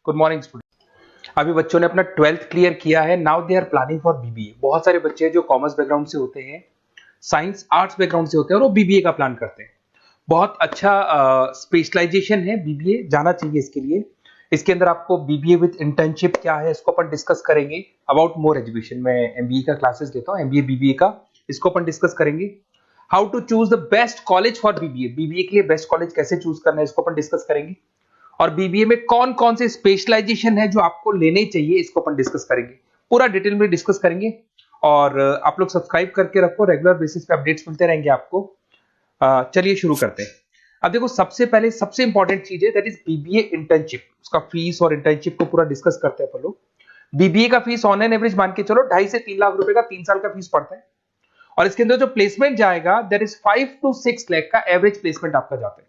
Good morning student. अभी बच्चों ने अपना 12th क्लियर किया है। Now they are planning for BBA. बहुत सारे बच्चे हैं जो कॉमर्स बैकग्राउंड से होते हैं, साइंस आर्ट्स बैकग्राउंड से होते हैं और वो बीबीए का प्लान करते हैं। बहुत अच्छा स्पेशलाइजेशन है, बीबीए जाना चाहिए इसके लिए। इसके अंदर आपको बीबीए विद इंटर्नशिप क्या है इसको अपन डिस्कस करेंगे। अबाउट मोर एजुकेशन, मैं एमबीए का क्लासेस लेता हूँ, एमबीए बीबीए का, इसको अपन डिस्कस करेंगे। How to choose the best college for BBA, BBA के लिए बेस्ट कॉलेज कैसे चूज करना है इसको अपन डिस्कस करेंगे। और बीबीए में कौन कौन से स्पेशलाइजेशन है जो आपको लेने चाहिए इसको अपन डिस्कस करेंगे, पूरा डिटेल में डिस्कस करेंगे। और आप लोग सब्सक्राइब करके रखो, रेगुलर बेसिस पे अपडेट्स मिलते रहेंगे आपको। चलिए शुरू करते हैं। अब देखो, सबसे पहले सबसे इंपॉर्टेंट चीज है दैट इज बीबीए इंटर्नशिप। उसका फीस और इंटर्नशिप को पूरा डिस्कस करते हैं अपन लोग। बीबीए का फीस ऑन एन एवरेज मान के चलो 2.5 से 3 लाख रुपए का 3 साल का फीस पड़ता है। और इसके अंदर जो प्लेसमेंट जाएगा दैट इज 5 to 6 लाख का एवरेज प्लेसमेंट आपका जाता है।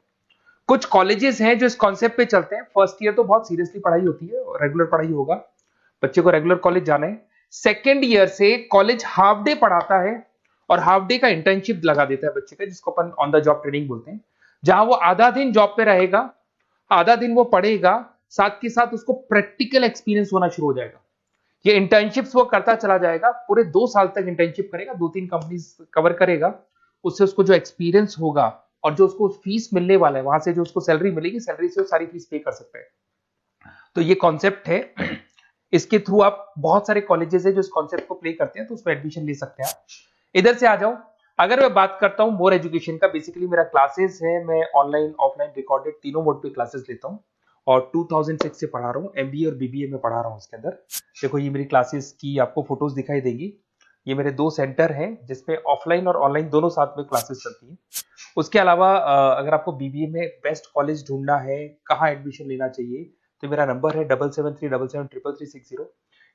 कुछ कॉलेजेस हैं जो इस कॉन्सेप्ट पे चलते हैं। फर्स्ट ईयर तो बहुत सीरियसली पढ़ाई होती है, रेगुलर पढ़ाई होगा, बच्चे को रेगुलर कॉलेज जाना है। सेकेंड ईयर से कॉलेज हाफ डे पढ़ाता है और हाफ डे का इंटर्नशिप लगा देता है बच्चे का, जिसको अपन ऑन द जॉब ट्रेनिंग बोलते हैं, जहां वो आधा दिन जॉब पे रहेगा, आधा दिन वो पढ़ेगा, साथ के साथ उसको प्रैक्टिकल एक्सपीरियंस होना शुरू हो जाएगा। ये इंटर्नशिप्स वो करता चला जाएगा, पूरे 2 साल तक इंटर्नशिप करेगा, 2-3 कंपनीज कवर करेगा। उससे उसको जो एक्सपीरियंस होगा और जो उसको फीस मिलने वाला है, वहां से जो उसको सैलरी मिलेगी, सैलरी से वो सारी फीस पे कर सकता है। तो ये कॉन्सेप्ट है, इसके थ्रू आप बहुत सारे कॉलेजेस है जो इस कॉन्सेप्ट को प्ले करते हैं, तो उसमें एडमिशन ले सकते हैं आप। इधर से आ जाओ। अगर मैं बात करता हूं मोर एजुकेशन का, बेसिकली मेरा क्लासेस है, मैं ऑनलाइन ऑफलाइन रिकॉर्डेड तीनों मोड पे क्लासेस लेता हूं और 2006 से पढ़ा रहा हूं। एमबीए और बीबीए में पढ़ा रहा हूं। इसके अंदर देखो, ये मेरी क्लासेस की आपको फोटोज दिखाई देगी। ये मेरे 2 सेंटर हैं जिसपे ऑफलाइन और ऑनलाइन दोनों साथ में क्लासेस चलती हैं। उसके अलावा अगर आपको बीबीए में बेस्ट कॉलेज ढूंढना है, कहाँ एडमिशन लेना चाहिए, तो मेरा नंबर है 7737733360।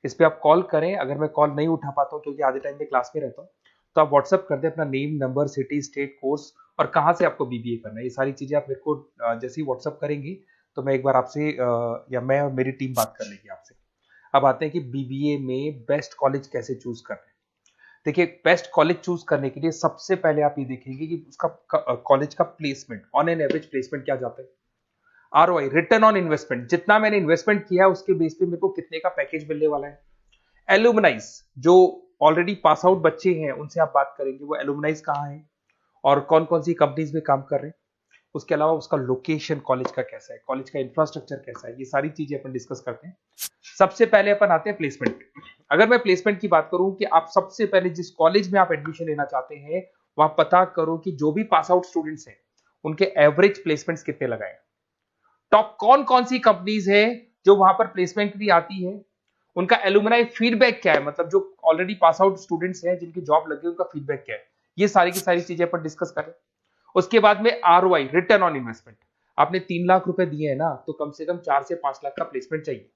इस पे आप कॉल करें। अगर मैं कॉल नहीं उठा पाता हूँ क्योंकि आधे टाइम में क्लास में रहता हूँ, तो आप व्हाट्सअप कर दें अपना name, number, city, state, course और कहाँ से आपको बीबीए करना है। ये सारी चीजें आप मेरे को जैसे ही व्हाट्सअप करेंगे तो मैं एक बार आपसे या मैं और मेरी टीम बात कर लेगी आपसे। अब आते हैं कि बीबीए में बेस्ट कॉलेज कैसे चूज करना है। देखिए, बेस्ट कॉलेज चूज करने के लिए सबसे पहले आप ये देखेंगे कि उसका कॉलेज का placement, on an average placement क्या जाता है। आरओआई, रिटर्न ऑन इन्वेस्टमेंट, जितना मैंने इन्वेस्टमेंट किया है उसके बेस पे मेरे को कितने का पैकेज मिलने वाला है। एलुमनाइज, जो ऑलरेडी पास आउट बच्चे हैं उनसे आप बात करेंगे, वो एलुमनाइज कहाँ है और कौन कौन सी कंपनीज में काम कर रहे हैं। उसके अलावा उसका लोकेशन कॉलेज का कैसा है, कॉलेज का इंफ्रास्ट्रक्चर कैसा है, ये सारी चीजें अपन डिस्कस करते हैं। सबसे पहले अपन आते हैं प्लेसमेंट पे। अगर मैं प्लेसमेंट की बात करूं कि आप सबसे पहले जिस कॉलेज में आप एडमिशन लेना चाहते हैं, वहां पता करो कि जो भी पास आउट स्टूडेंट्स हैं उनके एवरेज प्लेसमेंट्स कितने लगाए। टॉप कौन कौन सी कंपनीज है जो वहां पर प्लेसमेंट भी आती है, उनका एलुमनाई फीडबैक क्या है, मतलब जो ऑलरेडी पास आउट स्टूडेंट्स हैं जिनकी जॉब लगी उनका फीडबैक क्या है। ये सारी की सारी चीजें अपन डिस्कस करें। उसके बाद में आरओआई, रिटर्न ऑन इन्वेस्टमेंट। आपने 3 लाख रुपए दिए हैं ना, तो कम से कम 4 से 5 लाख का प्लेसमेंट चाहिए।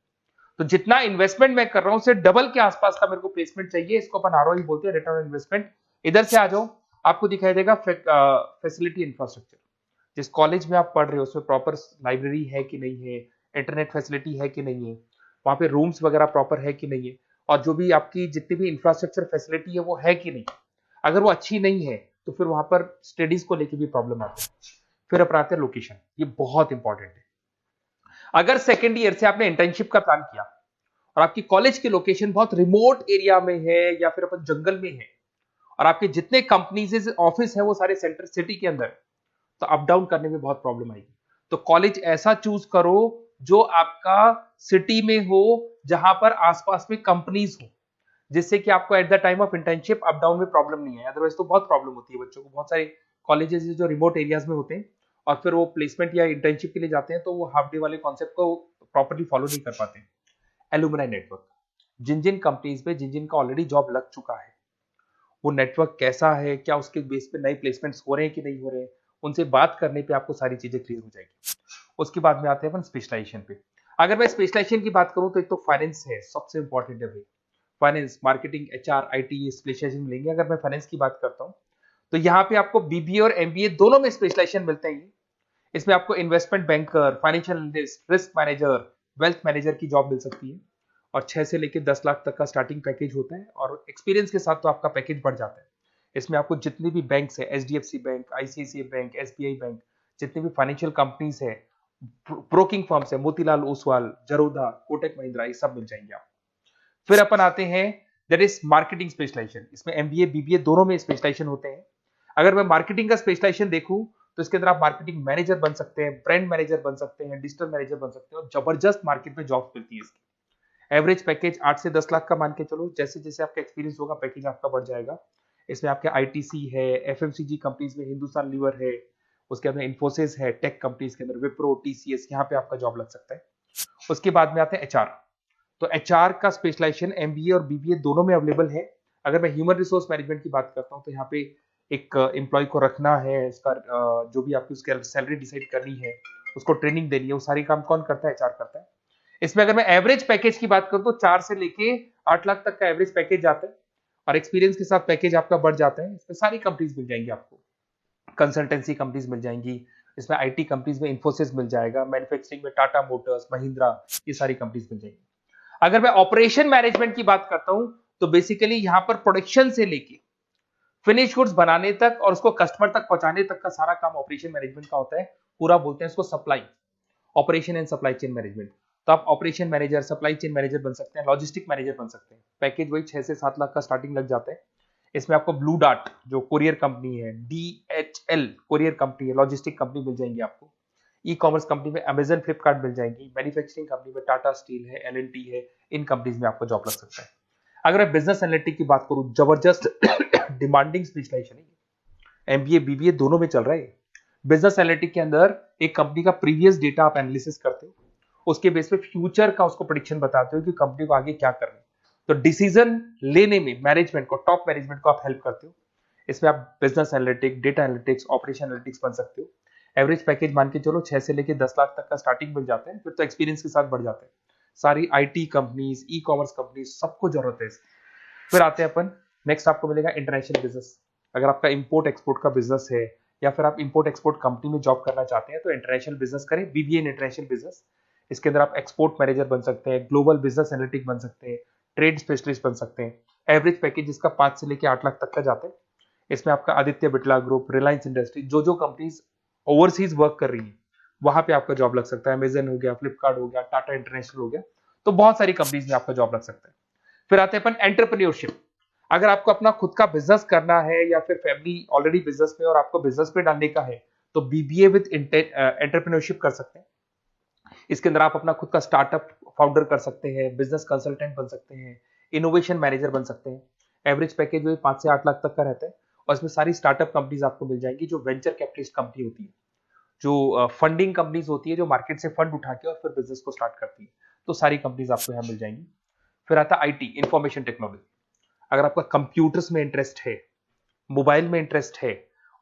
तो जितना इन्वेस्टमेंट मैं कर रहा हूं उससे डबल के आसपास का मेरे को प्लेसमेंट चाहिए। इसको अपन आरओआई बोलते हैं, रिटर्न ऑन इन्वेस्टमेंट। इधर से आ जाओ, आपको दिखाई देगा फैसिलिटी इंफ्रास्ट्रक्चर। जिस कॉलेज में आप पढ़ रहे हो उसमें प्रॉपर लाइब्रेरी है कि नहीं है, इंटरनेट फैसिलिटी है कि नहीं है, वहां पे रूम्स वगैरह प्रॉपर है कि नहीं है, और जो भी आपकी जितनी भी इंफ्रास्ट्रक्चर फैसिलिटी है वो है कि नहीं। अगर वो अच्छी नहीं है तो फिर वहां पर स्टडीज को लेके भी प्रॉब्लम आती है। फिर अपनाते हैं लोकेशन, ये बहुत इंपॉर्टेंट है। अगर सेकेंड ईयर से आपने इंटर्नशिप का प्लान किया और आपकी कॉलेज की लोकेशन बहुत रिमोट एरिया में है या फिर अपन जंगल में है और आपके जितने कंपनीज ऑफिस है वो सारे सेंटर सिटी के अंदर है, तो अप डाउन करने में बहुत प्रॉब्लम आएगी। तो कॉलेज ऐसा चूज करो जो आपका सिटी में हो, जहां पर आसपास में कंपनीज हो, जिससे कि आपको at the time of internship up down में प्रॉब्लम नहीं है। अदरवाइज तो बहुत प्रॉब्लम होती है बच्चों को। बहुत सारे कॉलेजेस जो रिमोट एरियाज में होते हैं और फिर वो प्लेसमेंट या इंटर्नशिप के लिए जाते हैं तो वो हाफ डे वाले कॉन्सेप्ट को प्रॉपरली फॉलो नहीं कर पाते। एलुमनाई नेटवर्क, जिन जिन कंपनीज में जिन जिन का ऑलरेडी जॉब लग चुका है, वो नेटवर्क कैसा है, क्या उसके बेस पे नए प्लेसमेंट्स हो रहे हैं कि नहीं हो रहे हैं, उनसे बात करने पे आपको सारी चीजें क्लियर हो जाएगी। उसके बाद में आते हैं अपन स्पेशलाइजेशन पे। अगर मैं स्पेशलाइजेशन की बात करूं तो एक तो फाइनेंस है, सबसे इंपॉर्टेंट है भाई। Finance, marketing, HR, IT specialisation मिलेंगे। अगर मैं फाइनेंस की बात करता हूं तो यहाँ पे आपको बीबीए और एमबीए दोनों में स्पेशलाइजेशन मिलते हैं। इसमें आपको investment banker, financial analyst, risk manager, wealth manager की जॉब मिल सकती है और 6 से लेकर 10 लाख तक का स्टार्टिंग पैकेज होता है और एक्सपीरियंस के साथ तो आपका पैकेज बढ़ जाता है। इसमें आपको जितनी भी बैंक्स है, HDFC bank, ICICI bank, SBI bank, जितनी भी फाइनेंशियल कंपनीज है ब्रोकिंग फर्म्स है, मोतीलाल ओसवाल, जरोधा, कोटक महिंद्रा, ये सब मिल जाएंगे आप। फिर अपन आते हैं दैट इज मार्केटिंग स्पेशलाइजेशन। इसमें एमबीए बीबीए दोनों में स्पेशलाइजेशन होते हैं। अगर मैं मार्केटिंग का स्पेशलाइजेशन देखूं तो इसके अंदर आप मार्केटिंग मैनेजर बन सकते हैं, ब्रांड मैनेजर बन सकते हैं, डिजिटल मैनेजर बन सकते हैं, और जबरदस्त मार्केट में जॉब मिलती है इसकी। एवरेज पैकेज 8 से 10 लाख का मान के चलो, जैसे जैसे आपका एक्सपीरियंस होगा पैकेज आपका बढ़ जाएगा। इसमें आपके आईटीसी है, एफएमसीजी कंपनीज में हिंदुस्तान लीवर है, उसके अंदर इन्फोसिस है, टेक कंपनीज के अंदर विप्रो, टीसीएस, यहाँ पे आपका जॉब लग सकता है। उसके बाद में आते हैं एचआर। तो एचआर का स्पेशलाइजेशन एमबीए और बीबीए दोनों में अवेलेबल है। अगर मैं ह्यूमन रिसोर्स मैनेजमेंट की बात करता हूँ तो यहाँ पे एक एम्प्लॉय को रखना है, उसका जो भी आपकी उसकी सैलरी डिसाइड करनी है, उसको ट्रेनिंग देनी है, वो सारी काम कौन करता है? एचआर करता है। इसमें अगर मैं एवरेज पैकेज की बात करूं तो 4 से लेके 8 लाख तक का एवरेज पैकेज जाता है, और एक्सपीरियंस के साथ पैकेज आपका बढ़ जाता है। इसमें सारी कंपनीज मिल जाएंगी आपको, कंसल्टेंसी कंपनीज मिल जाएंगी, इसमें आईटी कंपनीज में इन्फोसिस मिल जाएगा, मैन्युफैक्चरिंग में टाटा मोटर्स, महिंद्रा, ये सारी कंपनीज मिल जाएंगी। अगर मैं ऑपरेशन मैनेजमेंट की बात करता हूं तो बेसिकली यहां पर प्रोडक्शन से लेके फिनिश गुड्स बनाने तक और उसको कस्टमर तक पहुंचाने तक का सारा काम ऑपरेशन मैनेजमेंट का होता है। पूरा बोलते हैं इसको supply, operation and supply chain management. तो आप operation manager, supply chain manager बन सकते हैं, लॉजिस्टिक मैनेजर बन सकते हैं। पैकेज वही 6 से 7 लाख का स्टार्टिंग लग जाता है। इसमें आपको ब्लू डार्ट जो कोरियर कंपनी है, डीएचएल कोरियर कंपनी है, लॉजिस्टिक कंपनी मिल जाएंगी आपको। ई कॉमर्स कंपनी में अमेजन, फ्लिपकार्ट मिल जाएंगी। मैन्युफैक्चरिंग कंपनी में टाटा स्टील है, एलएनटी है, इन कंपनीज में आपको जॉब लग सकता है। अगर मैं बिजनेस एनालिटिक की बात करूं, जबरदस्त डिमांडिंग स्पेशलाइजेशन है, एमबीए बीबीए दोनों में चल रहा है। बिजनेस एनालिटिक के अंदर एक कंपनी का प्रीवियस डेटा आप एनालिसिस करते हो, उसके बेस पे फ्यूचर का उसको प्रेडिक्शन बताते हो कि कंपनी को आगे क्या करना है। तो डिसीजन लेने में मैनेजमेंट को, टॉप मैनेजमेंट को आप हेल्प करते हो। इसमें आप business analytic, data analytics, operation analytics बन सकते हो। एवरेज पैकेज मान के चलो 6 से लेके 10 लाख तक का स्टार्टिंग मिल जाता है, फिर तो एक्सपीरियंस के साथ बढ़ जाता है। सारी IT companies, e commerce companies, सबको जरूरत है। फिर आते हैं अपन, नेक्स्ट आपको मिलेगा इंटरनेशनल बिजनेस। अगर आपका इंपोर्ट एक्सपोर्ट का बिजनेस है या फिर आप इंपोर्ट एक्सपोर्ट कंपनी में जॉब करना चाहते हैं तो इंटरनेशनल बिजनेस करें, बीबीए इन इंटरनेशनल बिजनेस। इसके अंदर आप एक्सपोर्ट मैनेजर बन सकते हैं, ग्लोबल बिजनेस एनालिटिक बन सकते हैं, ट्रेड स्पेशलिस्ट बन सकते हैं। एवरेज पैकेज इसका 5 से लेकर 8 लाख तक का जाता है। इसमें आपका आदित्य बिरला ग्रुप, रिलायंस इंडस्ट्री, जो कंपनीज ओवरसीज वर्क कर रही है वहां पे आपका जॉब लग सकता है। अमेजन हो गया, फ्लिपकार्ट हो गया, टाटा इंटरनेशनल हो गया, तो बहुत सारी कंपनीज में आपका जॉब लग सकता है। फिर आते हैं अपन एंटरप्रेन्योरशिप। अगर आपको अपना खुद का बिजनेस करना है या फिर फैमिली ऑलरेडी बिजनेस में और आपको बिजनेस पे डालने का है तो बीबीए विद एंटरप्रेन्योरशिप कर सकते हैं। इसके अंदर आप अपना खुद का स्टार्टअप फाउंडर कर सकते हैं, बिजनेस कंसल्टेंट बन सकते हैं, इनोवेशन मैनेजर बन सकते हैं। एवरेज पैकेज वही 5 से 8 लाख तक का रहता है, और इसमें सारी स्टार्टअप कंपनीज आपको मिल जाएंगी जो वेंचर कैपिटलिस्ट कंपनी होती है, जो फंडिंग कंपनीज होती है, जो मार्केट से फंड उठा के और फिर बिजनेस को स्टार्ट करती है। तो सारी कंपनीज आपको यहाँ मिल जाएंगी। फिर आता है आईटी, इंफॉर्मेशन टेक्नोलॉजी। अगर आपका कंप्यूटर्स में इंटरेस्ट है, मोबाइल में इंटरेस्ट है,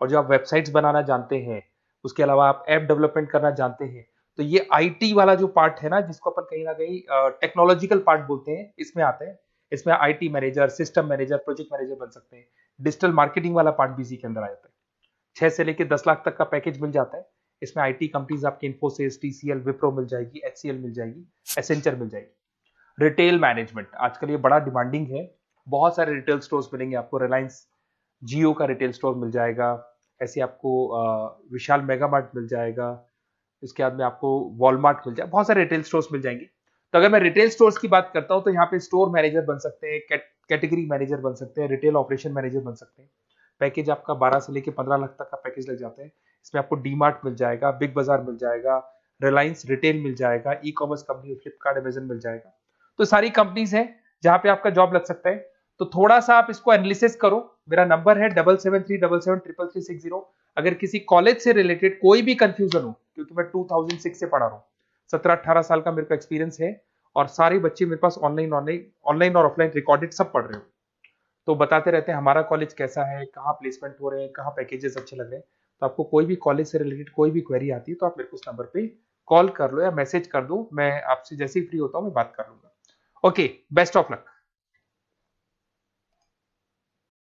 और जो आप वेबसाइट्स बनाना जानते हैं, उसके अलावा आप ऐप डेवलपमेंट करना जानते हैं, तो ये आईटी वाला जो पार्ट है ना, जिसको अपन कहीं ना कहीं टेक्नोलॉजिकल पार्ट बोलते हैं, इसमें आते हैं। इसमें IT manager, system manager, project manager बन सकते हैं। डिजिटल मार्केटिंग वाला पार्ट भी इसी के अंदर आ जाता है। 6 से लेकर 10 लाख तक का पैकेज मिल जाता है। इसमें आईटी कंपनीज आपकी इन्फोसिस, टीसीएल, विप्रो मिल जाएगी, एचसीएल मिल जाएगी, एसेंचर मिल जाएगी। रिटेल मैनेजमेंट आजकल ये बड़ा डिमांडिंग है। बहुत सारे रिटेल स्टोर्स मिलेंगे आपको। रिलायंस जियो का रिटेल स्टोर मिल जाएगा, ऐसे आपको विशाल मेगा मार्ट मिल जाएगा, इसके बाद में आपको वॉलमार्ट मिल जाएगा, बहुत सारे रिटेल स्टोर्स मिल जाएंगे। तो अगर मैं रिटेल स्टोर्स की बात करता हूं तो यहाँ पे स्टोर मैनेजर बन सकते हैं, कैटेगरी मैनेजर बन सकते हैं, रिटेल ऑपरेशन मैनेजर बन सकते हैं। पैकेज आपका 12 से लेकर 15 लाख तक का पैकेज लग जाता है। इसमें आपको डी मार्ट मिल जाएगा, बिग बाजार मिल जाएगा, रिलायंस रिटेल मिल जाएगा, e commerce company Flipkart, Amazon मिल जाएगा। तो सारी कंपनीज है जहां पे आपका जॉब लग सकता है। तो थोड़ा सा आप इसको एनालिसिस करो। मेरा नंबर है 7737733360। अगर किसी कॉलेज से रिलेटेड कोई भी कंफ्यूजन हो, क्योंकि मैं 2006 से पढ़ा रहा हूँ, 17-18 साल का मेरे को एक्सपीरियंस है, और सारे बच्चे मेरे पास ऑनलाइन और ऑफलाइन रिकॉर्डेड सब पढ़ रहे हो, तो बताते रहते हैं हमारा कॉलेज कैसा है, कहाँ प्लेसमेंट हो रहे हैं, कहाँ पैकेजेस अच्छे लग रहे हैं। तो आपको कोई भी कॉलेज से रिलेटेड कोई भी क्वेरी आती है तो आप मेरे को उस नंबर पे कॉल कर लो या मैसेज कर दो, मैं आपसे जैसे ही फ्री होता हूँ मैं बात कर लूंगा। Okay, best of luck.